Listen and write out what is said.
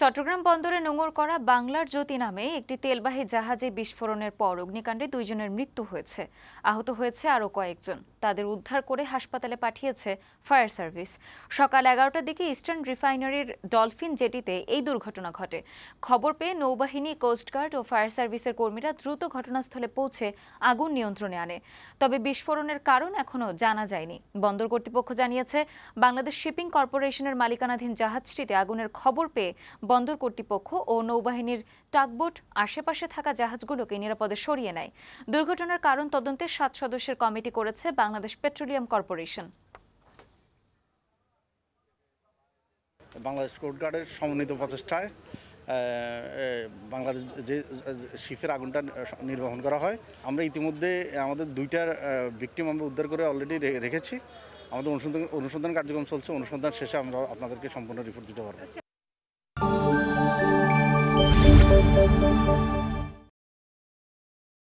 চট্টগ্রাম বন্দরে নোঙর করা বাংলার জ্যোতি নামে একটি তেলবাহী জাহাজে বিস্ফোরণের পর অগ্নিকাণ্ডে 2 জনের মৃত্যু হয়েছে। আহত হয়েছে আরও কয়েকজন। তাদের উদ্ধার করে হাসপাতালে পাঠিয়েছে ফায়ার সার্ভিস। সকাল 11টার দিকে ইস্টার্ন রিফাইনারির ডলফিন জেটিতে এই দুর্ঘটনা ঘটে। খবর পেয়ে নৌবাহিনী, কোস্টগার্ড ও ফায়ার সার্ভিসের কর্মীরা দ্রুত ঘটনাস্থলে পৌঁছে আগুন নিয়ন্ত্রণে আনে। তবে বিস্ফোরণের কারণ এখনো জানা যায়নি। বন্দর কর্তৃপক্ষ জানিয়েছে, বাংলাদেশ শিপিং কর্পোরেশনের মালিকানাধীন জাহাজটিতে আগুনের খবর পেয়ে বন্দর কর্তৃপক্ষ ও নৌবাহিনীর টাগবোট আশেপাশে থাকা জাহাজগুলোকে নিরাপদে সরিয়ে নেয়। দুর্ঘটনার কারণ তদন্তে 7 সদস্যের কমিটি করেছে বাংলাদেশ পেট্রোলিয়াম কর্পোরেশন। বাংলাদেশ কোস্টগার্ডের সমন্বিত প্রচেষ্টায় বাংলাদেশ যে শিপের আগুনটা নির্বাপন করা হয়, আমরা ইতিমধ্যে আমাদের 2টার ভিকটিম আমরা উদ্ধার করে অলরেডি রেখেছি। আমাদের অনুসন্ধান কার্যক্রম চলছে। অনুসন্ধান শেষে আমরা আপনাদেরকে সম্পূর্ণ রিপোর্ট দিতে পারবো।